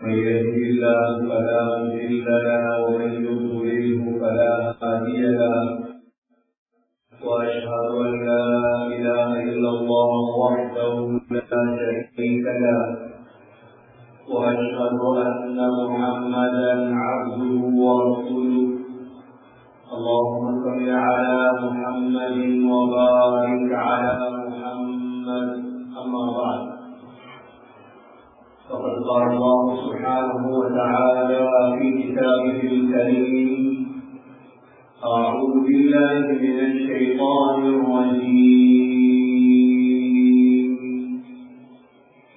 من يهده الله فلا مضل له ومن يضلله فلا هادي له واشهد ان لا اله الا الله وحده لا شريك له واشهد ان محمدا عبده ورسوله اللهم صل على محمد وبارك على محمد اما بعد فقد قال الله سبحانه وتعالى في كتابه الكريم أعوذ بالله من الشيطان الرجيم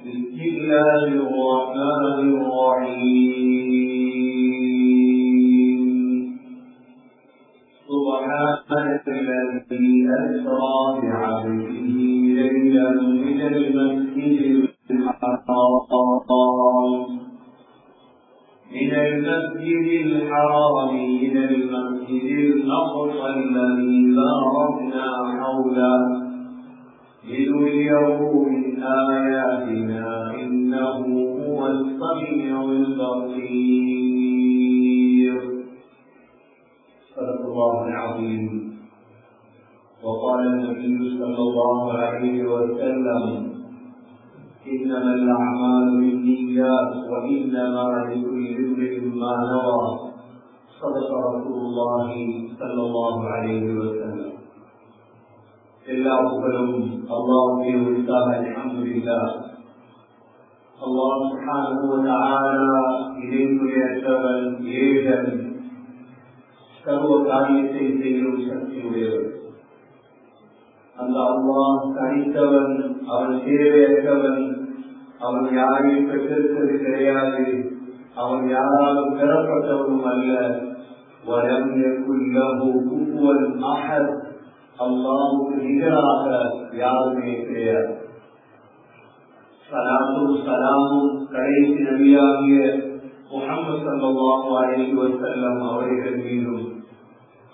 بسم الله الرحمن الرحيم سبحان الذي أسرى بعبده ليلا من المسجد الحرام إلى المسجد الأقصى الذي باركنا حوله لنريه من آياتنا إنه هو السميع البصير. صدق الله العظيم. وقال النبي صلى الله عليه وسلم إنما الأعمال بالنيات وإنما لكل امرئ ما نوى. صدق رسول الله صلى الله عليه وسلم. எல்லா புகழும் அல்லாஹ்வுக்கே உரித்தாக. அல்ஹம்துலில்லாஹ். அல்லாஹ் சுப்ஹானஹு வ தஆலா இறைவனற்றவன், ஏகன், சர்வ காரியத்தை செய்யும் சக்தியுடையவர். அந்த அல்லாஹ் தனித்தவன், அவன் தேவையற்றவன், அவன் யாரையும் பெற்றிருப்பது கிடையாது, அவன் யாராலும் பெறப்பட்டவனும் அல்ல. வலம் யகுல் லஹு குஃபுவன் அஹத். அல்லாஹ்வுக்கு நிகராக யாருமே கிடையாது. ஸலாத்தும் ஸலாமும் கடைசி நபியாகிய முஹம்மது ஸல்லல்லாஹு அலைஹி வஸல்லம் அவர்கள் மீதும்,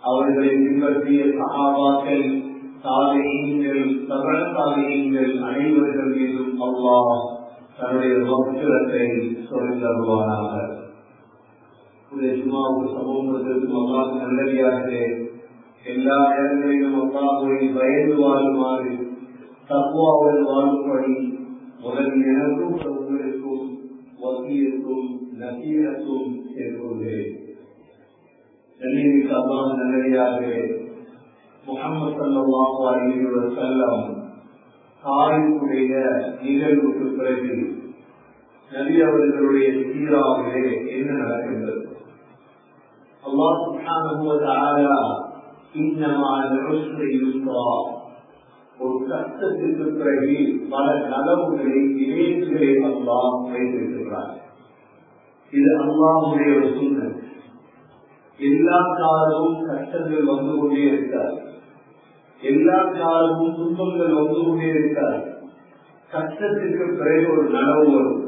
அவர்களை பின்பற்றிய சஹாபாக்கள், தாபிஈன்கள், தபஅ தாபிஈன்கள் அனைவர்கள் மீதும் அல்லாஹ் தன்னுடைய மக்ஃபிரத்தை சொரிந்தருள்வானாக. ஜும்ஆவுக்கு சமூகத்திற்கும் அல்லாஹ் நல்லடியார்களே, எல்லா இடங்களிலும் அல்லாஹ்வை பயந்து வாழுமாறு, தக்வாவுடன் வாழும்படி முதலில் எனக்கும் உங்களுக்கும் வசியத்தும் நசீஹத்தும் செய்துள்ளேன். அல்லாஹ் நல்லடியார்களே, முஹம்மது ஸல்லல்லாஹு அலைஹி வஸல்லம் தாயினுடைய நிகழ்வுக்கு பிறகு நபி அவர்களுடைய சீராவிலே என்ன நடக்கின்றது? அல்லாஹ் சுப்ஹானஹு வ தஆலா இன்னமா அல்-உஸ்ரி யுஸ்ரா, ஒரு கஷ்டத்திற்கு பிறகு பல நலவுகளை, இணைப்புகளை அல்லாஹ் வைத்திருக்கிறார். இது அல்லாஹ்வுடைய ஒரு சுன்னத். எல்லா காலமும் கஷ்டங்கள் வந்து கொண்டே இருக்காது, எல்லா காலமும் துன்பங்கள் வந்து கொண்டே இருக்காது. கஷ்டத்திற்கு பிறகு ஒரு நனவு வரும்,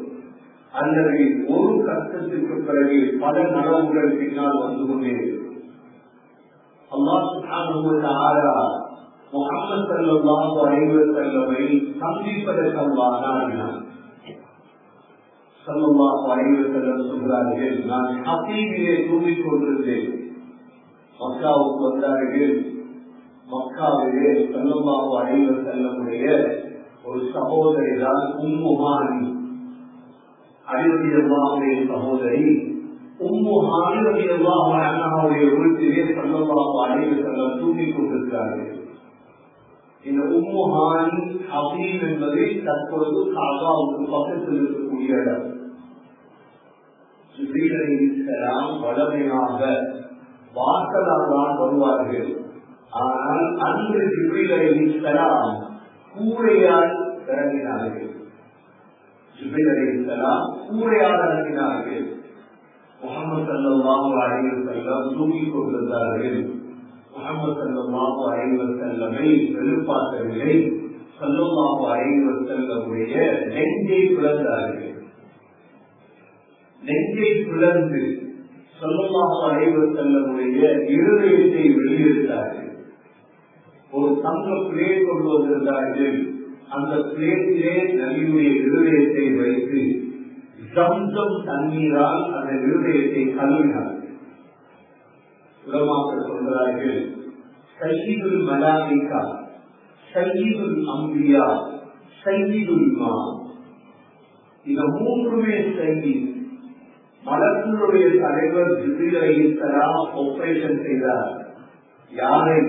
அல்லது ஒரு கஷ்டத்திற்கு பிறகு பல நனவுகள் பின்னால் வந்து கொண்டே இருக்கும். அல்லாஹ் சுப்ஹானஹு வ தஆலா முஹம்மது ஸல்லல்லாஹு அலைஹி வஸல்லமை சந்திப்பதற்காக நாடினார். ஸல்லல்லாஹு அலைஹி வஸல்லம் சொல்கிறார்கள், நான் ஹதீபிலே தூங்கிக் கொண்டிருந்தேன். மக்காவுக்கு வந்தார்கள். மக்காவிலே ஸல்லல்லாஹு அலைஹி வஸல்லமுடைய ஒரு சகோதரி தான் உம்மு ஹானி, அலி ரலியல்லாஹுடைய சகோதரி. உம்மு ஹானி ரலியல்லாஹு அன்ஹாவுடைய வீட்டிலே ஸல்லல்லாஹு அலைஹி வஸல்லம் தூங்கிக் கொண்டிருக்கிறார்கள். இந்த உம்மு ஹானி ஹதீப் என்பது தற்பொழுது காபாவுக்கு பக்கத்தில் இருக்கக்கூடிய இடம். ஜிப்ரீல் அலைஹிஸ்ஸலாம் வளமையாக வாசலால் தான் வருவார்கள். ஆனால் அன்று ஜிப்ரீல் அலைஹிஸ்ஸலாம் கூரையால் இறங்கினார்கள். ஜிப்ரீல் அலைஹிஸ்ஸலாம் கூரையால் இறங்கினார்கள். முஹம்மது ஸல்லல்லாஹு அலைஹி வஸல்லம் தூங்கிக் கொண்டிருந்தார்கள். முஹம்மது ஸல்லல்லாஹு அலைஹி வஸல்லமை எழுப்பாற்றவில்லை. ஸல்லல்லாஹு அலைஹி வஸல்லமுடைய நெஞ்சை பிளந்தார்கள். நெஞ்சை பிளந்து ஸல்லல்லாஹு அலைஹி வஸல்லமுடைய இருதயத்தை வெளியெடுத்தார்கள். ஒரு தங்க பிளேட் கொண்டு வந்திருந்தார்கள். அந்த பிளேட்டிலே நபியுடைய இருதயத்தை வைத்து ஜம்சம் தண்ணீரால் அந்த இருதயத்தை கழுவினார்கள். உலமாக்கள் சொல்கிறார்கள், சையீதுல் மலாயிகா, சையீதுல் அம்பியா, சையீதுல் மா, இந்த மூன்றுமே சையீத். மலக்குடைய தலைவர் ஜிப்ரீல் அலைஹிஸ்ஸலாம் ஆபரேஷன் செய்தார். யாரை?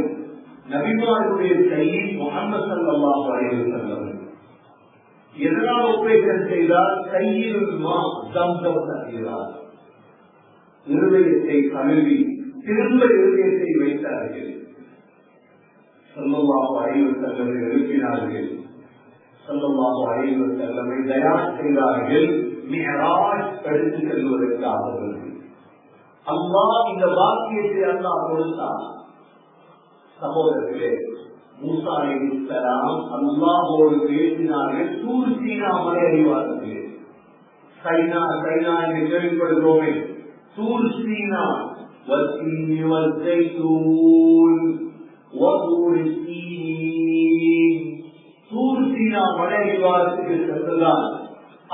நபிமாருடைய சையீத் முஹம்மது ஸல்லல்லாஹு அலைஹி வஸல்லம். எதனால் ஆபரேஷன் செய்தார்? சையீதுல் மா, ஜம்சம் தண்ணீரால். இருதயத்தை கழுவி திரும்ப இருதயத்தை வைத்தார்கள். ஸல்லல்லாஹு அலைஹி வஸல்லம் எழுப்பினார்கள். ஸல்லல்லாஹு அலைஹி வஸல்லம் தயார் செய்தார்கள் மிஹ்ராஜ் எடுத்து செல்வதற்காக. அல்லாஹ் இந்த வாக்கியத்தை அல்லாஹ் கொடுத்தார். சகோதரர்களே, மூசா அலைஹிஸ்ஸலாம் அல்லாஹ்வோடு பேசினார்கள். தூர் சீனா மலை அறிவார்கள். சைனா சைனா என்று கேள்விப்படுகிறோமே, தூர் சீனா والتين والزيتون وطور سينين. தூர் சீனா மலை அறிவாரத்துக்கு சென்றதால்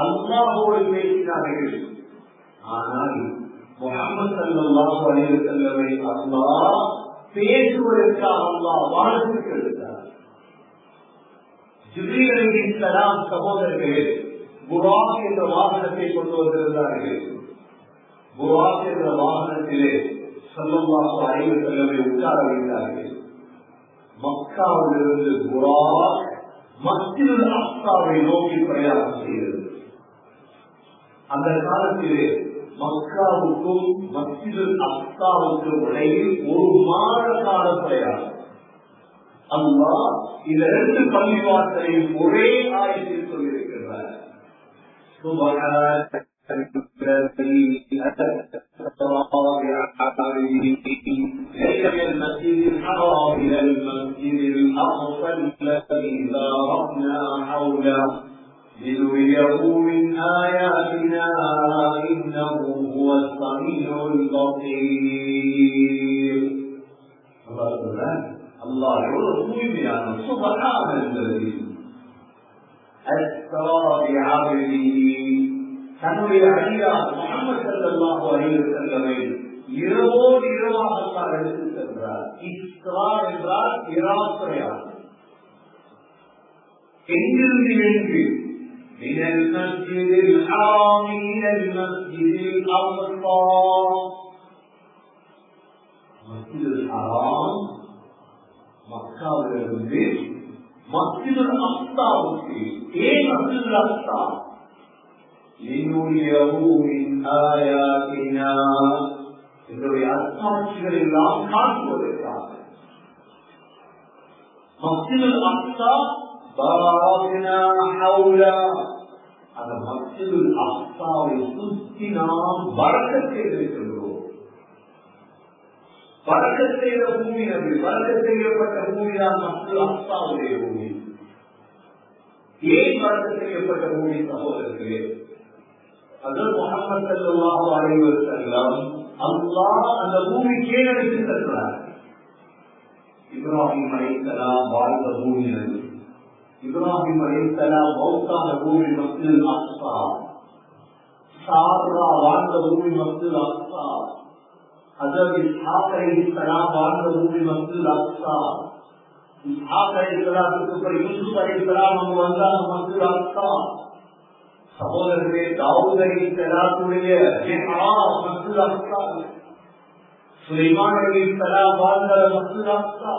அல்லாஹ்வோடு பேசினார்கள். ஆனால் முஹம்மது ஸல்லல்லாஹு அலைஹி வஸல்லமை அல்லாஹ் பேசுவதற்காக அல்லாஹ் வானத்துக்கு எடுத்தார். ஜிப்ரீல் அலைஹிஸ்ஸலாம் சகோதரர்களே புராக் என்ற வாகனத்தை கொண்டு வந்திருந்தார்கள். புராக் என்ற வாகனத்திலே ஸல்லல்லாஹு அலைஹி வஸல்லமை உட்கார வைத்தார்கள். மக்காவிலிருந்து புராக் மஸ்ஜிதுல் அக்ஸாவை நோக்கி பிரயாணம் செய்தது. அந்த காலத்திலே மக்காவுக்கும் மஸ்ஜிதுல் அக்ஸாவுக்கும் இடையில் ஒரு மாத கால பிரயாணம். அல்லாஹ் இந்த இரண்டு பள்ளிவாசலையும் ஒரே ஆயத்தில் சொல்லியிருக்கிறார். المسجد الحرام إلى المسجد الأقصى الذي باركنا حوله لنريه من آياتنا إنه هو السميع البصير. الله يقول سبحان الذي أسرى بعبده. தன்னுடைய அடியார் முஹம்மது ஸல்லல்லாஹு அலைஹி வஸல்லமை இரவோடு இரவாக அல்லாஹ் எடுத்து சென்றார். இஸ்ரா என்றால் பிரயாணம். எங்கிருந்து எங்கு? من المسجد الحرام إلى المسجد الأقصى. مسجد الحرام மக்காவிலிருந்து மஸ்ஜிதுல் அக்ஸாவுக்கு. ஏன் மஸ்ஜிதுல் அக்ஸா? لنريه من آياتنا. என்னுடைய அத்தாட்சிகள் எல்லாம் காட்டுவதற்காக. மஸ்ஜிதுல் அக்ஸா பாரக்னா ஹவுலா. அந்த மஸ்ஜிதுல் அக்ஸாவை சுற்றி நாம் பரக்கத் செய்திருக்கிறோம். பரக்கத் செய்த பூமி அது. பரக்கத் செய்யப்பட்ட பூமிதான் மஸ்ஜிதுல் அக்ஸாவுடைய பூமி. ஏன் பரக்கத் செய்யப்பட்ட பூமி சகோதரர்களே? ஹஜ்ரத் முஹம்மது ஸல்லல்லாஹு அலைஹி வஸல்லம் அல்லாஹ் அந்த பூமிக்கு எடுத்து சென்றார். இப்ராஹிம் அலைஹிஸ்ஸலாம் வாழ்ந்த பூமி அது. இப்ராஹிம் அலைஹிஸ்ஸலாம் மௌத்தான பூமி மஸ்ஜிதுல் அக்ஸா. சாரா வாழ்ந்த பூமி மஸ்ஜிதுல் அக்ஸா. ஹஜ்ரத் இஸ்ஹாக் அலைஹிஸ்ஸலாம் வாழ்ந்த பூமி மஸ்ஜிதுல் அக்ஸா. இஸ்ஹாக் அலைஹிஸ்ஸலாத்துக்கு அப்புறம் யூசுப் அலைஹிஸ்ஸலாம் அங்கு வந்தாங்க மஸ்ஜிதுல் அக்ஸா. சகோதரர்களே, தாவூத் அலைஹிஸ்ஸலாத்துடைய மிஹ்ராப் மஸ்ஜிதுல் அக்ஸா. சுலைமான் அலைஹிஸ்ஸலாம் வாழ்ந்த மஸ்ஜிதுல் அக்ஸா.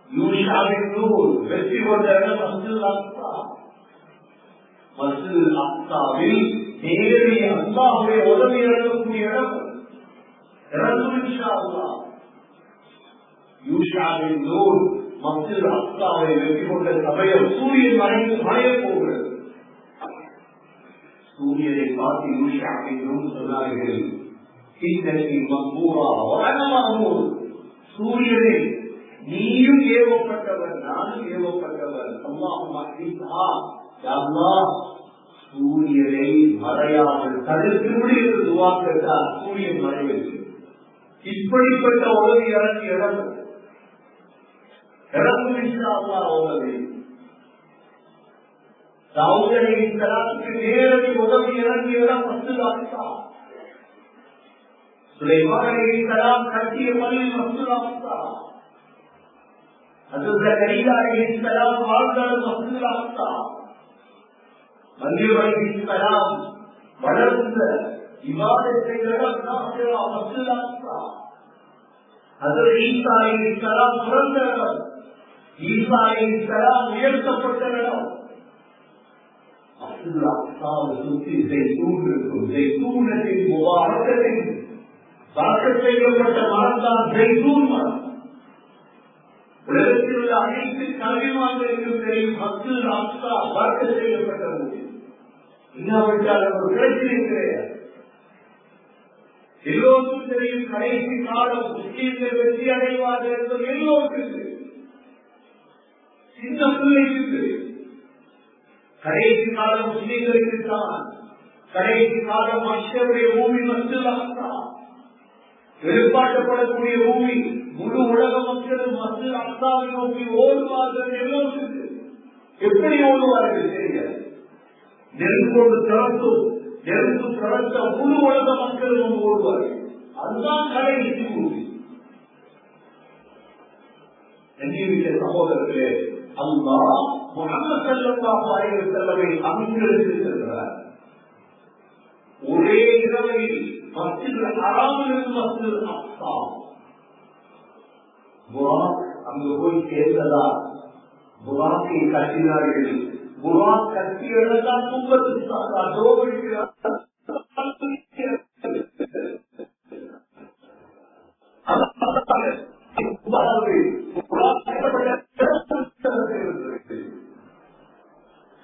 யூஷா பின் நூன் வெற்றி கொண்ட இடம் மஸ்ஜிதுல் அக்ஸா. மஸ்ஜிதுல் அக்ஸாவில் நேரடி அல்லாஹ்வுடைய உதவி இறங்கக்கூடிய இடம். இன்ஷா அல்லாஹ் யூஷா பின் நூன் மஸ்ஜிதுல் அக்ஸாவை வெற்றி கொண்ட சமயம் சூரியன் மறைய போகிறது. சூரியனை பார்த்து யூஷா பின் நூன் சொன்னார்கள், இன்னகி மக்பூரா வ அனா மக்பூர். சூரியனை நீயும் ஏவப்பட்டவர், நானும் ஏவப்பட்டவர். அல்லாஹ் சூரியனை மறையாமல் தடுத்து முடிவு துவா கேட்டார். சூரியன் மறைவில்லை. இப்படிப்பட்ட உதவி இறங்கி இறங்கும் உதவி. தாவூத் அலைஹிஸ்ஸலாத்துக்கு நேரடி உதவி இறங்கிய இடம் மஸ்ஜிதுல் அக்ஸா. சுலைமான் அலைஹிஸ்ஸலாம் கட்டிய பள்ளி மஸ்ஜிதுல் அக்ஸா. ஹஜ்ரத் ஜக்கரியா அலைஹிஸ்ஸலாம் வாழ்ந்த மஸ்ஜிதுல் அக்ஸா. மரியம் அலைஹிஸ்ஸலாம் வளர்ந்த இபாதத் செய்த இடம் மஸ்ஜிதுல் அக்ஸா. ஹஜ்ரத் ஈசா அலைஹிஸ்ஸலாம் பிறந்த இடம், ஈசா அலைஹிஸ்ஸலாம் உயர்த்தப்பட்ட இடம் மஸ்ஜிதுல் அக்ஸாவை சுற்றி ஜைத்தூன் இருக்கும். ஜைத்தூனத்தின் முபாரக்கத்தின் பரக்கத் செய்யப்பட்ட மரம்தான் ஜைத்தூன் மரம். உலகத்தில் உள்ள அனைத்து கல்விமான்களுக்கும் தெரியும் மஸ்ஜிதுல் அக்ஸா பரக்கத் செய்யப்பட்ட பூமி. இல்லாவிட்டால் ஒரு பிரச்சனை கிடையாது. எல்லோருக்கும் தெரியும் கடைசி காலம் முஸ்லீம்கள் வெற்றி அடைவார்கள் என்பது எல்லோருக்கும் தெரியும். சின்ன பிள்ளைக்கு தெரியும். கடைசி காலம் முஸ்லீம்களுக்கு தான். கடைசி காலம் மனுஷனுடைய பூமி மஸ்ஜிதுல் அக்ஸா. வெளிப்பாட்டப்படக்கூடிய பூமி முழு உலக மக்களும் மஸ்ஜிதுல் அக்ஸாவை நோக்கி ஓடுவார்கள் எல்லோருக்கும் தெரியும். எப்படி ஓடுவார்கள் தெரியாது. நெருங்கோடு திறந்தும் நெருங்கு திறந்த முழு உலக மக்களும் ஓடுவார்கள். அதுதான் கடைசி பூமி. எண்ணிவிட்ட சகோதரர்களே, அல்லாஹ் முஹம்மது ஸல்லல்லாஹு அலைஹி வஸல்லமை அங்கீகரித்திருக்கிறார். ஒரே இரவில் மஸ்ஜிதுல் ஹராமிலிருந்து மஸ்ஜிதுல் அக்ஸா. புராக் அங்கு போய் சேர்ந்ததா? புராக்கை கட்டினார்கள். புராக் கட்டிய இடம்தான்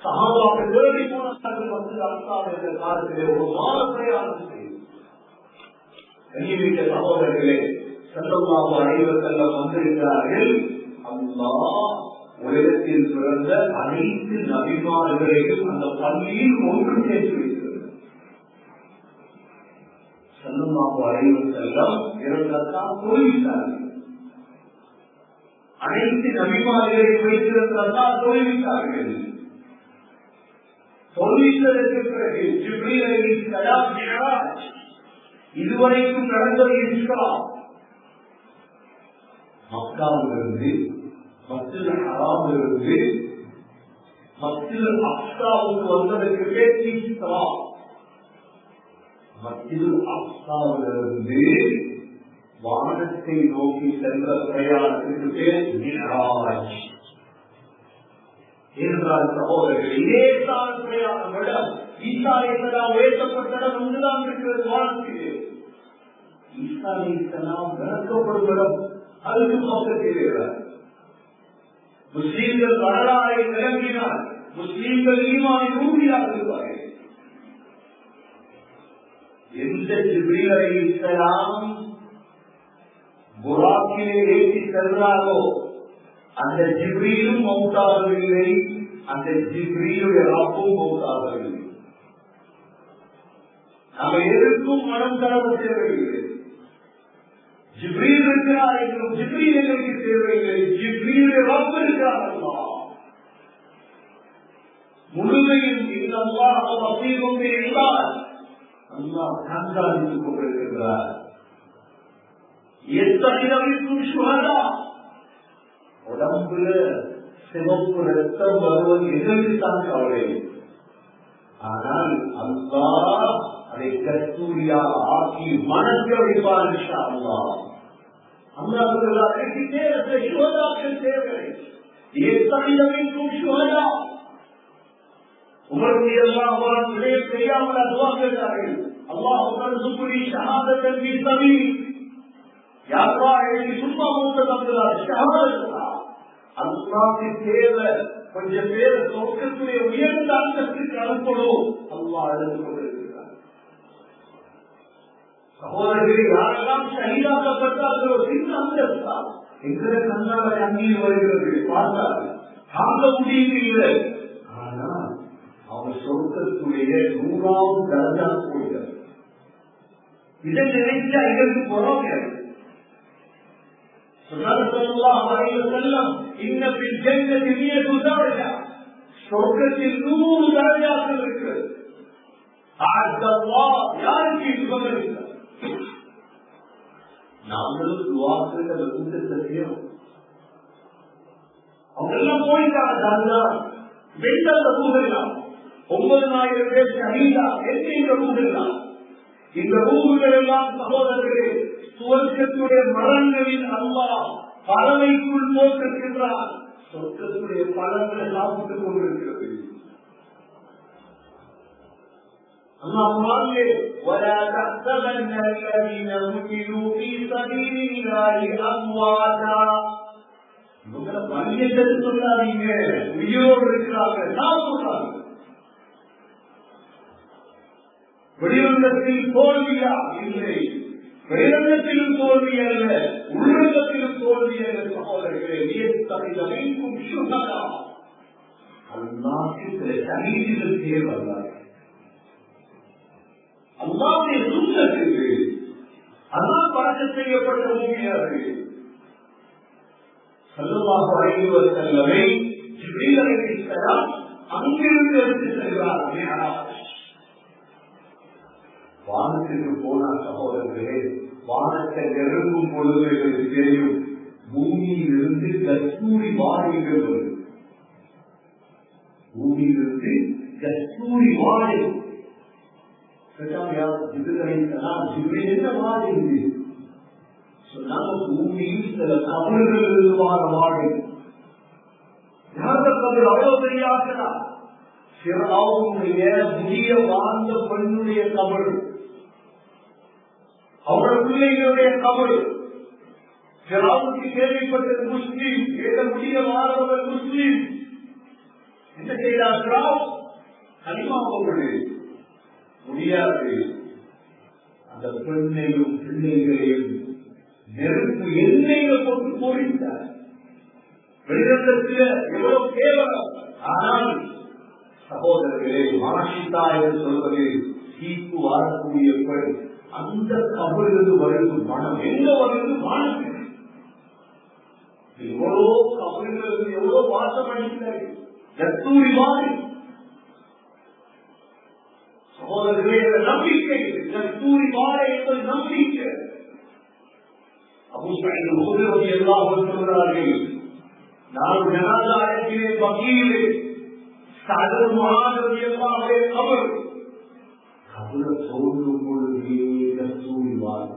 சஹாபாக்கள் தேடி போனார்கள் மஸ்ஜிதுல் அக்ஸா என்ற காலத்திலே ஒரு மாத பிரயாணம் செய்து. சகோதரர்களே, ஸல்லல்லாஹு அலைஹி வஸல்லம் வந்திருக்கிறார்கள். அல்லாஹ் உலகத்தில் பிறந்த அனைத்து நபிமார்களையும் அந்த பள்ளியில் ஒன்று சேர்த்து வைக்கிறது. ஸல்லல்லாஹு அலைஹி வஸல்லம் 2 ரக்காத் தொழுவித்தார்கள். அனைத்து நபிமார்களை வைத்திருக்கிறதா தொழுவித்தார்கள். தொழுவித்ததற்கு பிறகு ஜிப்ரீல் அலைஹிஸ்ஸலாம் மிஅராஜ் இதுவரைக்கும் நடந்தது இஸ்ரா. மக்காவிலிருந்து மஸ்ஜிதுல் ஹராமிலிருந்து மஸ்ஜிதுல் அக்ஸாவுக்கு வந்ததற்கு பேர் இஸ்ரா. மஸ்ஜிதுல் அக்ஸாவிலிருந்து வானத்தை நோக்கி சென்ற பிரயாணத்திற்கு பேர் மிஅராஜ் என்றால் சகோதரர்கள், இதேதான் பிரயாணம் விட ஈசா அலைஹிஸ்ஸலாம் உயர்த்தப்பட்ட இடம் ஒன்றுதான் இருக்கிறது வானத்திலே. ஈசா அலைஹிஸ்ஸலாம் விளக்கப்படும் இடம் அதுக்கு பக்கத்திலே. முஸ்லீம்கள் வரலாறை விளங்கினால் முஸ்லீம்கள் ஈமானை உறுதியாக இருப்பார்கள். எந்த ஜிப்ரீல் அலைஹிஸ்ஸலாம் புராக்கிலே ஏற்றி சென்றாரோ அந்த ஜிப்ரீலும் மௌத்தாகவில்லை, அந்த ஜிப்ரீலுடைய ரப்பும் மௌத்தாகவில்லை. நம்ம எதற்கும் மனம் தரவு தேவையில்லை. ஜிப்ரீல் இருக்கிறார் என்றும் ஜிப்ரீல் எங்களுக்கு தேவையில்லை. ஜிப்ரீலுடைய ரப்பு இருக்கிறார். முழுமையும் அல்லாஹ் கண்காணித்துக் கொண்டிருக்கிறார். எத்தகையவிற்கும் சுகதா உடம்புல சிவப்பு ரத்தம் வருவது எதற்குத்தான் கவலை. ஆனால் அல்லாஹ் அதை கஸ்தூரியாக ஆக்கி மணக்க வைப்பார். இன்ஷா அல்லாஹ். அல்லாஹ் அதற்கு தேவை சுகதாக்கள் தேவை. எத்தகையவிற்கும் சுகதா உமருடைய அல்லாஹ் விடயம் தெரியாமல் அதுவா கேட்டார்கள். அல்லாஹ் சுக்குரி ஷஹாதத்தன் ஃபீ சபீல் யாரா எழுதி சும்மா மூத்த தந்துள்ளார். ஷஹாதத்தா அல்லாஹ்வுக்கு தேவை கொஞ்சம் பேர் சொர்க்கத்துடைய உயர்ந்த அந்தஸ்துக்கு அனுப்பணும். அல்லாஹ் எழுதி கொண்டிருக்கிறார். சகோதரர்களே, யாரெல்லாம் ஷஹீதாக்கப்பட்டார்களோ சின்ன அந்தஸ்தா எங்களை கண்ணால அங்கீகி வருகிறது. பார்த்தார்கள் தாங்க முடியவில்லை. ஆனால் அவர் சொர்க்கத்துடைய 100வது தரஜா போகிறார். இதை நினைச்சா இதற்கு பொறாமை. சொர்க்கத்தில் 100 தரஜாக்கள் இருக்கிறது. யாருக்கு சுபகரித்தார்? நாங்களும் துவாக்கள் அந்த கூட்டத்தை செய்யணும். அவங்க எல்லாம் போயிட்டாங்க. வெண்டல்ல ரூகெல்லாம் 9,000 பேர் ஷஹீதா எந்த ரூகெல்லாம் இந்த ரூகுகள் எல்லாம் சகோதரர்களே சுவர்க்கத்துடைய மரங்களில் அல்லாஹ் பறவைக்குள் போட்டிருக்கின்றார். சொர்க்கத்துடைய பழங்களை சாப்பிட்டுக் கொண்டிருக்கிறது. ولا تحسبن الذين قتلوا في سبيل الله أمواتا. இவங்களை மனிதர்கள் சொல்லாதீங்க, உயிரோடு இருக்கிறாங்க. சாப்பிடுறாங்க. வெளியுறகத்தில் தோல்வியா? இல்லை. வெளிரங்கத்திலும் தோல்வி அல்ல, உள்ளங்கத்திலும் தோல்வி அல்ல. சகோதரர்களே, நீக்கும் சுகதா அல்லாஹ்வுக்கு சில சமீதிகள் தேவையார்கள். அல்லாஹ்வுடைய சுன்னத்துக்கு அல்லாஹ் பறக்கச் செய்யப்பட்ட பூமியார்கள். ஸல்லல்லாஹு அலைஹி வஸல்லமை ஜிப்ரீல் அலைஹிஸ்ஸலாம் அங்கிருந்து எடுத்து செல்கிறார். வானத்திற்கு போன சகோதரர்களே, வானத்தை நெருங்கும் பொழுது எங்களுக்கு தெரியும் பூமியிலிருந்து கஸ்தூரி வாடைகள் வருது. பூமியிலிருந்து கஸ்தூரி வாடை. என்ன வாடை இது சொன்னாங்க? பூமியில் சில கபர்கள் இருவான வாடை. கபர் அவ்வளவு தெரியாதா? சிறாவுடைய புதிய வாழ்ந்த பெண்ணுடைய கபர், அவருடைய பிள்ளைகளுடைய கபர். சிறாவுக்கு கேள்விப்பட்டது முஸ்லீம், ஏத முடிய வாழ்ந்தவர் முஸ்லீம். என்ன செய்தார் சிறாவ்? கலிமா போவது முடியாது. அந்த பெண்ணையும் பிள்ளைகளையும் நெருப்பு எண்ணெய்கள் கொண்டு போரிட்டார். வெளிரங்கத்தில் எவ்வளவு கேவலம். ஆனால் சகோதரர்களே, மாஷிதா என்று சொல்வது சீப்பு வாழக்கூடிய பெண். அந்த கபலிருந்து வருது மனம். எங்க வருது? வானத்தில். எவ்வளோ கபலிலிருந்து எவ்வளோ வாசம் அளிக்கிறது. கஸ்தூரி வாழை. சகோதரர்களே, நம்பிக்கை. கஸ்தூரி வாழை என்பது நம்பிக்கை. அபூ ஸஈத் அல்-குத்ரி ரலியல்லாஹு அன்ஹு சொல்கிறார்கள், நான் ஜனாஸா அடக்கினேன் பகீலே. சஅத் பின் முஆத் ரலியல்லாஹு அன்ஹு கபர். கபரை தோண்டும் பொழுதே கஸ்தூரி வாழை.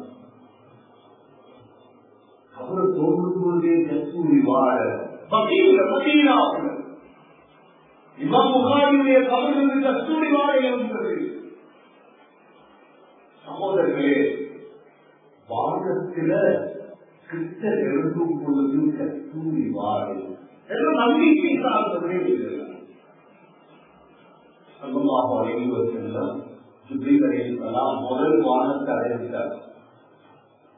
கபரை தோண்டும் பொழுதே கஸ்தூரி வாழை. பகீல மதீனாவில் இமாம் புகாரியுடைய கபரிலிருந்து கஸ்தூரி வாழை இருந்தது. சகோதரர்களே, வானத்தில கிட்ட நெருங்கும் பொழுது கஸ்தூரி வாழை எல்லாம் நம்பிக்கை சார்ந்தவரே. ஸல்லல்லாஹு அலைஹி வஸல்லம் ஜிப்ரீல் அலைஹிஸ்ஸலாம் முதல் வானத்தை அடைந்தார்.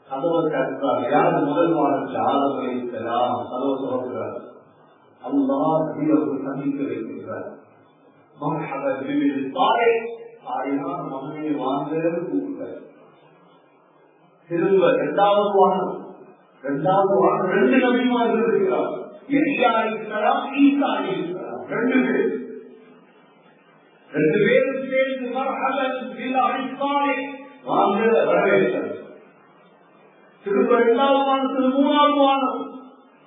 கதவை தட்டுறார். யார் முதல் வானத்தில்? ஆதம் அலைஹிஸ்ஸலாம். கதவை திறக்கிறார். அல்லாஹ் நபியை சந்திக்க வைக்கிறார். மர்ஹபன் பில் தாரிக், தாரிகான மகனை வாங்கன்னு கூப்பிட்டார். திரும்ப இரண்டாவது வானம். இரண்டாவது வானம் 2 நபிமார்கள் இருக்கிறார். எலியா அலைஹிஸ்ஸலாம், ஈசா அலைஹிஸ்ஸலாம். 2 பேர். 2 பேரும் சேர்ந்து மர்ஹபன் பில் தாரிக் வாங்க வரவேற்றார். திரும்ப இரண்டாவது வானத்தில் 3வது வானம்.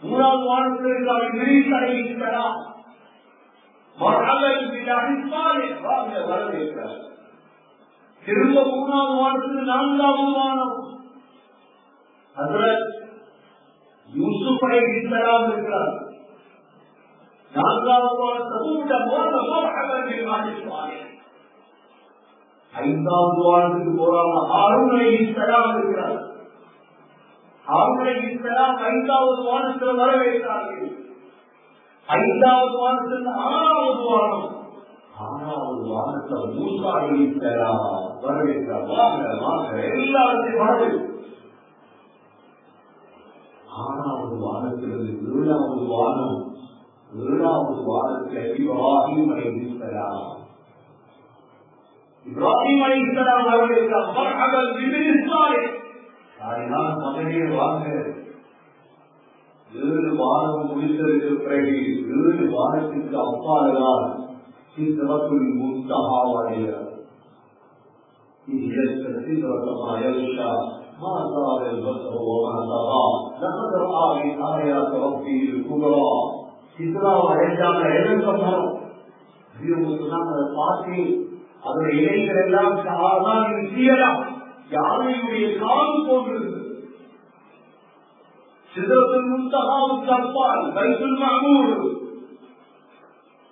3வது வானத்தில் இருக்கிறார் இப்ரீஸ் அலைஹிஸ்ஸலாம். மர்ஹபன் பில் தாரிக் வாங்க வரவேற்றார். திரும்ப 3வது வானத்தில் 4வது வானம். ஹஜ்ரத் யூசுப் அலைஹிஸ்ஸலாம் இருக்கிறார். 4வது வானத்தில் மர்ஹபன் பில் தாரிக். 5வது வானத்துக்கு போறாங்க. ஹாரூன் அலைஹிஸ்ஸலாம் இருக்கிறார். ஹாரூன் அலைஹிஸ்ஸலாம் 5வது வானத்தில் வரவேற்றார்கள். 5வது வானத்தில் 6வது வானம். 6வது வானத்தில் மூசா அலைஹிஸ்ஸலாம் வரவேற்றார். வாங்க வாங்க எல்லாத்தையும் வரவேற்று. 6வது வானத்திலிருந்து 7வது வானம். 7வது வானத்தில் இப்ராஹிம் அலைஹிஸ்ஸலாம். இப்ராஹிம் அலைஹிஸ்ஸலாம் வரவேற்றார். மர்ஹபன் பில் தாரிக். நான் மகனே வாங்க. 7 வானம் முடித்ததற்கு பிறகு 7 வானத்திற்கு அப்பாலதான் சித்ரத்துல் முன்தஹா வலிய இது சித்ரத்து மா யஷா மா ஸால் பஸர் வ மா தஹா லகத் ரஆ பி ஆயாத் ரப்பில் குப்ரா. சித்ரா அடைஞ்சாங்க இளங்கமரம் பார்த்து அதோட இலைகள் எல்லாம் சாதாரண யானையுடைய காது போன்றது. சித்ரத்துல் முன்தஹாவுக்கு அப்பால் பைத்துல் மஅமூர்,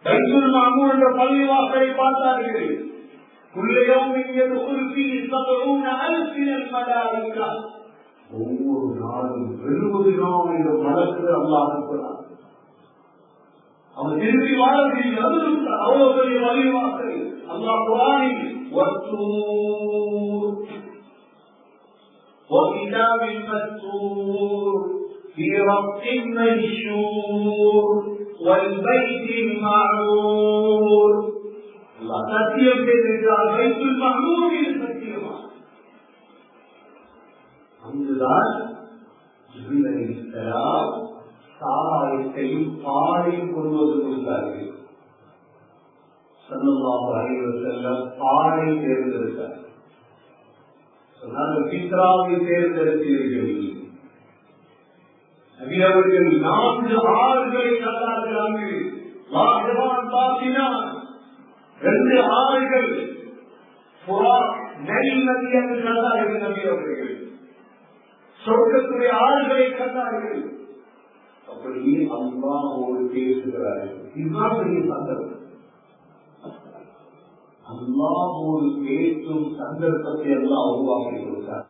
பைத்துல் மஅமூர் என்ற பள்ளிவாசலை பார்த்தார்கள். குல்ல யௌமின் யதுகுல் ஃபீஹி 70,000 மினல் மலாயிகா. ஒவ்வொரு நாளும் 70,000 மலக்குகள் அல்லாஹ் அனுப்புகிறார். அவன் திரும்பி வாழவில்லை, அவ்வளவு பெரிய பள்ளிவாசல். அல்லாஹ் குர்ஆனில் வத்தூர் وكتاب مسطور في رق منشور والبيت المعمور. الله سத்தியம் செய்திருக்கிறார். பைத்துல் மஅமூரில் சத்தியமா அங்குதான் ஜிப்ரீல் அலைஹிஸ்ஸலாம் சாராயத்தையும் பாலையும் கொள்வது கொடுத்தார்கள். ஸல்லல்லாஹு அலைஹி வஸல்லம் பாலை தேர்ந்தெடுத்தார். சொன்னார்கள் பித்ராவை தேர்ந்தெடுத்தீர்கள். நபி அவர்கள் 4 ஆறுகளை கண்டார்கள். அங்கு வாஹிவான் பாத்தினான் 2 ஆறுகள் ஃபுராத் நைல் நதி என்று கண்டார்கள். நபி அவர்கள் சொர்க்கத்துடைய ஆறுகளை கண்டார்கள். அப்படியே அல்லாஹ்வோடு பேசுகிறார்கள். இதுதான் பெரிய சந்தர்ப்பம். அல்லாஹ்வோடு பேசும் சந்தர்ப்பத்தை எல்லாம் உருவாக்கி கொடுத்தார்.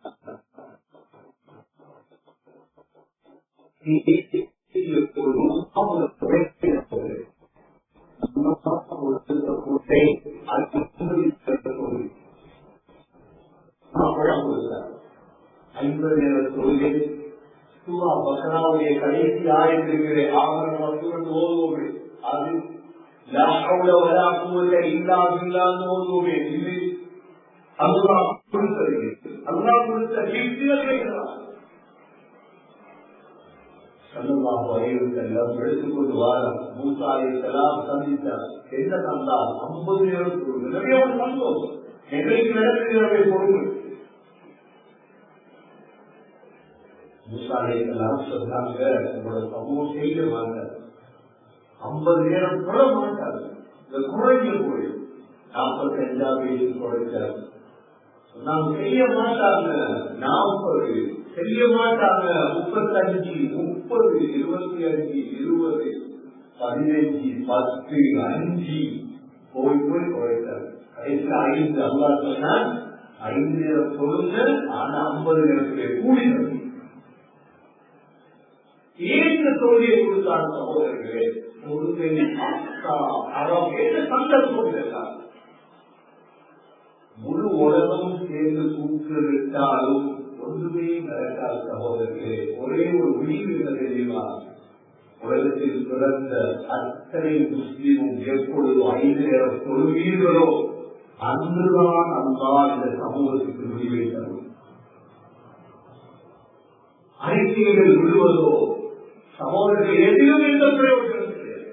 கடைசி ஆயத்திற்கிறே ஆவரணம் ஓதுவோமே அது லா ஹவ்ல வலா குவத்த இல்லா பில்லாஹ் ஓதுவோமே. இது அல்லாஹ் கொடுத்தது. அல்லாஹ் கொடுத்த கிஃப்ட்களை ஸல்லல்லாஹு அலைஹி வஸல்லம் எடுத்துக்கொண்டு வாரம் மூசா அலைஹிஸ்ஸலாம் சந்தித்தார். என்ன தந்தார்? 50 நேரம் நிறைய சந்தோஷம். எங்களுக்கு நடக்கிறவை பொருள். மூசா அலைஹிஸ்ஸலாம் சொன்னாங்க, உங்களோட சமூகம் செய்ய மாட்டார், 50 நேரம் தொட மாட்டார், இந்த குறைஞ்ச போய் 45 வயசு குறைச்சார். நாம் செய்ய மாட்டாங்க 40, செய்ய மாட்டாங்க 35, 30, 25, 20, 15, 10, 5 போய் போய் குறைத்தார். கடைசி 5 அல்லாஹ் சொன்னார், 5 நேரம் சொல்லுங்க, ஆனா 50 நேரத்திலே கூடினது. ஏற்ற தோல்வியை கொடுத்தார் சகோதரர்களே. சந்தர்ப்பம் முழு உலகமும் சேர்ந்து கூப்பிட்டாலும் ஒன்றுமே நடக்காத சகோதரர்களே. ஒரே ஒரு முடிவு என்ன தெரியுமா? உலகத்தில் பிறந்த அத்தனை முஸ்லீமும் எப்பொழுது 5 நேரம் சொல்வீர்களோ அன்றுதான் அல்லாஹ் இந்த சமூகத்துக்கு முடிவை தரும். அறிக்கைகள் விடுவதோ சகோதரர்கள் எதிலும் எந்த பிரயோஜனம் கிடையாது.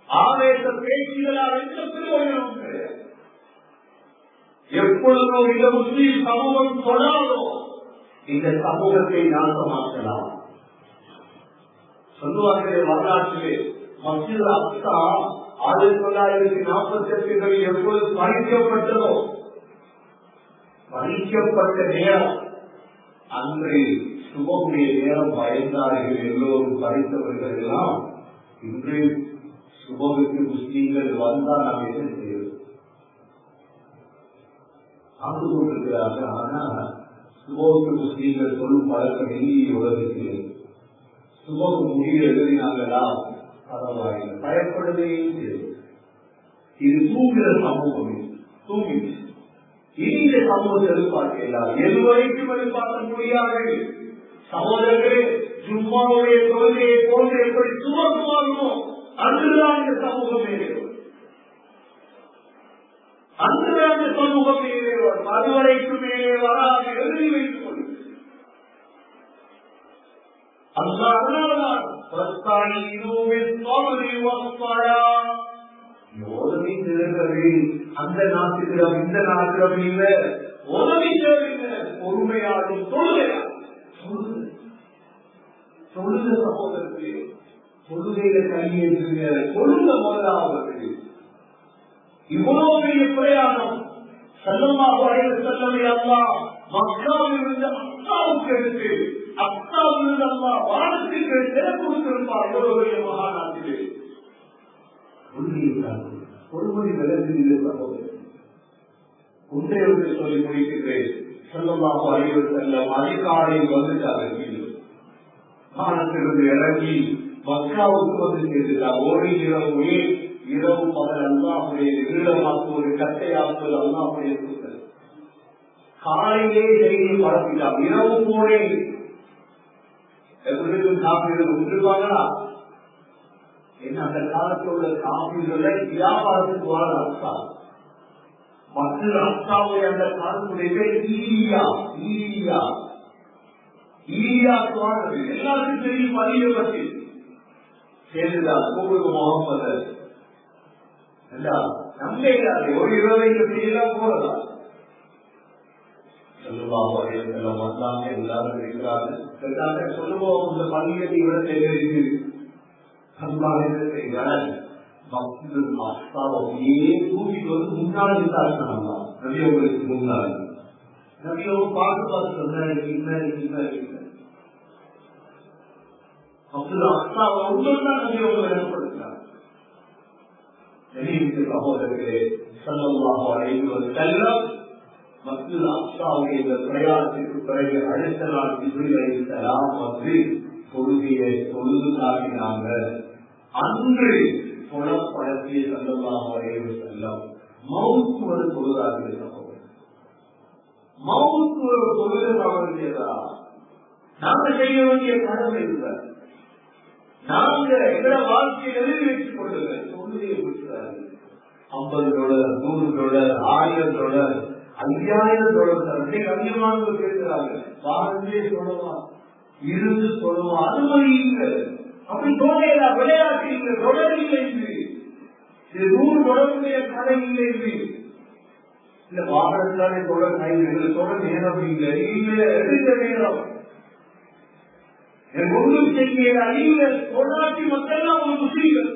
ஆவேச பேச்சுகளால் எந்த பிரயோஜனமும் கிடையாது. எப்பொழுதோ இந்த முஸ்லீம் சமூகம் தொடாதோ இந்த சமூகத்தை நாசமாக்கலாம். சொல்லுவார்களே வரலாற்றிலே, மஸ்ஜித் அக்ஸா 1948 எப்பொழுது பறிக்கப்பட்டதோ, பறிக்கப்பட்ட நேரம் அன்று சுபமுடைய நேரம் பயந்தார்கள் எல்லோரும். பறித்தவர்கள் எல்லாம் இன்று சுபமுக்கு முஸ்லீம்கள் வந்தால் நாம் என்ன செய்வது? ஆண்டு கொண்டிருக்கிறார்கள். ஆனா சுபமுக்கு முஸ்லீம்கள் சொல்லும் பழக்கம் இந்திய உலகத்தில் சுபகு முடிவு எழுதினாங்களா பரவாயில்லை, பயப்படவே இல்லை. இது தூங்குகிற சமூகம், தூங்கி இந்த சமூகத்தை எதிர்பார்க்கலாம். எதுவரைக்கும் எதிர்பார்க்க முடியாது சகோதரர்களே. ஜும்மாவுடைய தொழுகையை போன்று எப்படி சுமக்குவார்களோ அன்றுதான் இந்த சமூகம் மேலேறும், அன்றுதான் இந்த சமூகம் மேலேறும். அதுவரைக்கும் மேலே வராது எழுதி வைத்துக் கொள்ளுங்கள். அதனால்தான் உதவி தேடுறது அந்த நாட்டுக்கிடம் இந்த நாட்டுக்கிடம் இல்ல, உதவி தேடுங்க பொறுமையாகும் தொழுகையா சொல்லுங்க சகோதரர்களே, தொழுகையில கையேற்றுங்க, சொல்லுங்க முதலாவது. இவ்வளவு பெரிய பிரயாணம் ஸல்லல்லாஹு அலைஹி வஸல்லம் அல்லாஹ் மக்காவில் இருந்த அக்காவுக்கு எடுத்து அக்காவில் இருந்த அல்லாஹ் வானத்துக்கு திறந்து கொடுத்திருப்பார். எவ்வளவு பெரிய மகாநாட்டிலே பொறுமொழி விளங்குகிறது சகோதரர். ஒன்றே ஒன்று சொல்லி முடிக்கிறேன். ஸல்லல்லாஹு அலைஹி வஸல்லம் அதிகாலை வந்துட்டார்கள், வானத்திலிருந்து இறங்கி மக்காவுக்கு வந்து சேர்ந்துட்டார். ஒரு இரவு பகல் அல்லாஹ்வுடைய நீளமாக்கு ஒரு கட்டையாக்குவது அல்லாஹ்வுடைய சுத்தம். காலையிலே செய்தி பரப்பிட்டார். இரவு போனே எவருக்கும் காப்பீர்கள் உண்டுவாங்களா? என்ன அந்த காலத்தில் உள்ள காப்பீர்களை வியாபாரத்துக்கு வாழ அர்த்தா மற்ற அர்த்தாவுடைய அந்த காலத்துடைய பேர் எல்லாருக்கும் தெரியும். அதிக பற்றி சேர்ந்துதான் கோவிலுக்கு முகமது நம்பையிலாது ஒரு 20 பேரெல்லாம் போறதா வந்தாங்க. எல்லாரும் இருக்கிறார்கள். சொல்லுவோம் இந்த பள்ளியை விட தெரிவித்து தூக்கிட்டு வந்து முன்னாள் இருந்தாங்க. நபியவங்களுக்கு முன்னாள் நபியவங்க பார்த்து பார்த்து சொன்னாங்க. அப்துல்லா அஸ்ஸாவை ஒன்றுதான் நபியவங்க ஏற்படுத்தினார். சகோதரர்களே, ஸல்லல்லாஹு அலைஹி வஸல்லம் மஸ்ஜித் அக்ஸாவுடைய இந்த பிரயாணத்திற்கு பிறகு அடுத்த நாள் ஜிப்ரீல் அலைஹிஸ்ஸலாம் வந்து தொழுகையை தொழுது காட்டினாங்க. அன்று புலப்படத்திய ஸல்லல்லாஹு அலைஹி வஸல்லம் மவுத் ஒரு தொழுதார்கள். மவுத் ஒரு தொழுகை அவர்களுடையதா? நாங்க செய்ய வேண்டிய கடமை இல்லை. நாங்க எங்களை வாழ்க்கையை எழுதி வைத்துக் கொள்ளுங்க. தொழுகையை விட்டுறாரு. $50, $100, $1000, $5000 அதிகமாக கேட்கிறாங்க. வாழ்ந்தே சொல்லலாம், இருந்து சொல்லலாம், அனுமதி இல்லை. அப்படி தோழையா விளையாட்டு இல்லை, தொடர் இல்லை. இது 100 தொடர்புடைய கதை இல்லை. இந்த வாகனத்தானே தொடர் கைது தொடர் நேரம் இல்லை. எடுத்த நேரம் ஒன்றும் செய்ய அறிவியல் பொருளாட்சி மக்கள் ஒரு முஸ்லீம்கள்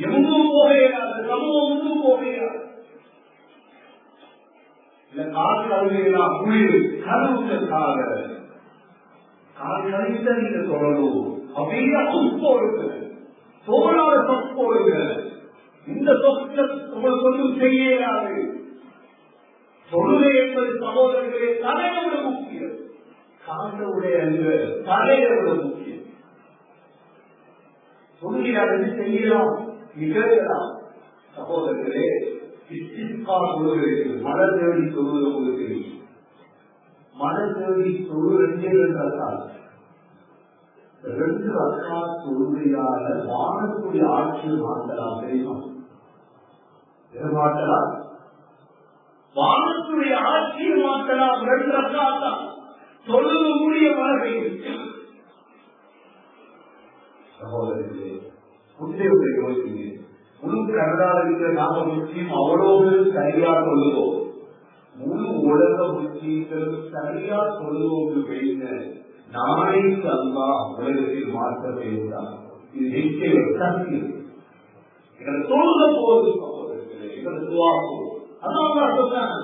எங்கும் போகையாது, சமூகம் ஒன்றும் போகையாது. இல்ல கால் கழுவியெல்லாம் குளிர் கழுவுக்காக கால் கழுவிதான் நீங்க சொல்லணும். அப்படியே சொற்போடுங்க, தோளாத சொற்போடுங்க. இந்த சொற்க உங்களுக்கு ஒன்றும் செய்யாது. தொழுகை என்பது சகோதரர்களே தலையை விட முக்கியம். காந்தவுடைய தலையை விட முக்கியம். தொழுகையானது செய்யலாம், நிகழலாம். சகோதரர்களே, மழை தேடி தொழுவது உங்களுக்கு தெரியும். மழை தேடி தொழு 2 அக்கா தொழுகையால வானக்கூடிய ஆட்சியை மாற்றலாம். தெரியுமா? மாற்றலாம், வானத்துடைய ஆட்சியை மாற்றலாம். 2 அக்கா தான் தொழுது கூடிய மழை. சகோதரர்களே, முந்தைய யோசிங்க. முழு கனடாவில் இருக்கிற நாம முஸ்லீம் அவ்வளவு சரியா சொல்லுவோம். முழு உலக முஸ்லீம்கள் சரியா சொல்லுவோம். வைங்க, நாளைக்கு அல்லாஹ் உலகத்தில் மாற்றத்தை இருந்தார். இது நிச்சயம் சத்தியம். எங்களை சொல்ல போது சகோதரர்களே, எங்களை துவா போது. அதான் சொன்னாங்க,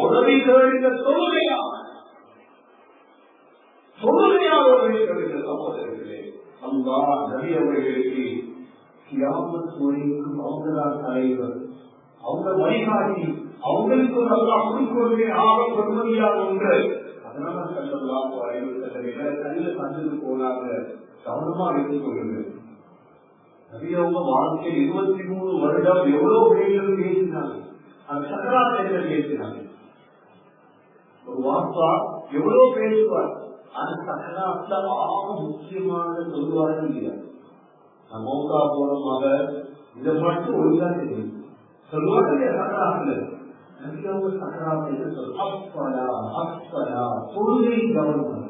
உதவி கேளுங்க தொழுகையா சகோதரர்களே. அல்லாஹ் நபி அவர்களுக்கு கியாமத் வரைக்கும் அவங்கதான் தலைவர், அவங்க வழிகாட்டி, அவங்களுக்கு ஒரு அல்லாஹ் குறிக்கோளே ஆக பெருமதியாக ஒன்று. அதனால ஸல்லல்லாஹு அலைஹி வஸல்லம் கையில தந்துட்டு போனாங்க. கவனமா வைத்துக் கொள்ளுங்க. நபி அவங்க வாழ்க்கை 23 வருடம் எவ்வளவு பேர்கள் பேசினாங்க. அந்த சக்கராத்தை பேசினாங்க. ஒரு வாப்பா எவ்வளவு பேசுவார். அந்த சக்கராத்துல ஆக முக்கியமான சொல்லுவார்கள் இல்லையா? நான் மௌகா போனமாக இதை மட்டும் ஒழுங்கா தெரியும் சொல்லுவாங்க இல்லையா? சக்கராத்துல தொழுகை கவனம்,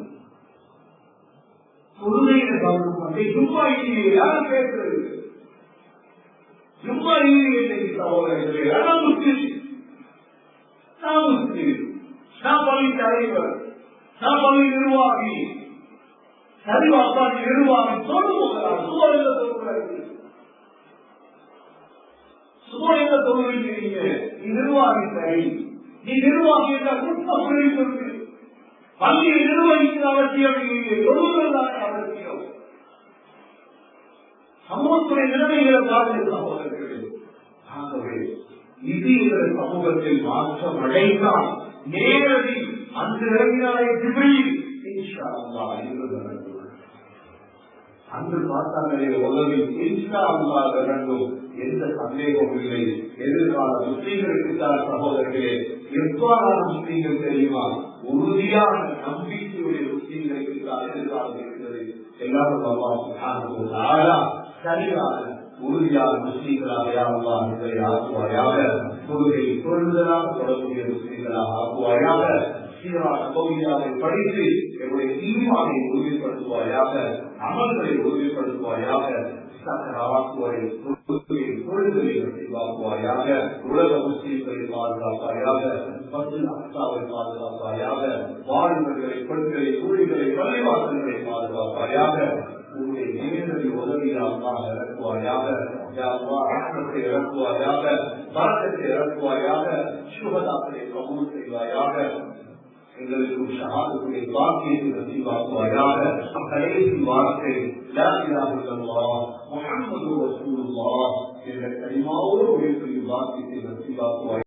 தொழுகையில கவனம். ஜும்மா இல்லையே யாரும் கேட்கிறது? ஜும்மா இல்லையே சகோதரர்களே, நான் முஸ்லிம், நான் பள்ளி தலைவர், நான் பள்ளி நிர்வாகி, சரிவாக்காட்சி நிர்வாகி சொல்லுவாங்க. சுவரில் சொல்றாங்க, சுவரில் சொல்றீங்க. நீ நிர்வாகி சரி, நீ நிர்வாகி சொல்லு. பள்ளியை நிர்வகிக்கிற அவசியம் இல்லை, சொல்லுவதுதான் அவசியம். சமூகத்துடைய நிலைமைகளை பார்த்து ஆகவே இது என்ற சமூகத்தில் மாற்றம் அடைந்தால் நேரடி அந்த இறங்கினாலே இன்ஷா அல்லாஹ் அன்று பார்த்தாங்களே உலகை இன்ஷா அல்லாஹ் வேண்டும், எந்த சந்தேகமும் இல்லை. எதிர்கால முஸ்லீம்களுக்கு தான் சகோதரர்களே, எவ்வாறான முஸ்லீம்கள் தெரியுமா? உறுதியான நம்பிக்கையுடைய முஸ்லீம்களுக்கு தான் எதிர்காலம் இருக்கிறது. எல்லாரும் அல்லாஹ் சுப்ஹானஹு வ தஆலா சரியான உறுதியான முஸ்லீம்களாக யாரெல்லாம் இதை ஆக்குவாயாக. தொழுகை தொழுதலாக தொடர்புடைய முஸ்லீம்களாக ஆக்குவாயாக. சீரான பகுதியாக படித்து எங்களுடைய ஈமானை உறுதிப்படுத்துவாயாக, அமல்களை உறுதிப்படுத்துவாயாக. உலக முஸ்லீம்களை பாதுகாப்பாயாக, பாதுகாப்பாயாக, வாழ்வுகளை, பெண்களை, ஊழிகளை, பள்ளிவாசல்களை பாதுகாப்பாயாக. உங்களுடைய நேரடி உதவியாக இறக்குவாயாக, இறக்குவாயாக, பரக்கத்தை இறக்குவாயாக, சுகதாக்களை கபூல் செய்வாயாக. எங்களுக்கு ஷஹாதத்துடைய பாக்கியத்தை நசீபாக்குவாயாக. கடைசி வார்த்தை லா இலாஹ இல்லல்லாஹ் முஹம்மது ரசூலுல்லாஹ் என்ற கலிமாவோடு உயர்த்தும் பாக்கியத்தை நசீபாக்குவாயாக.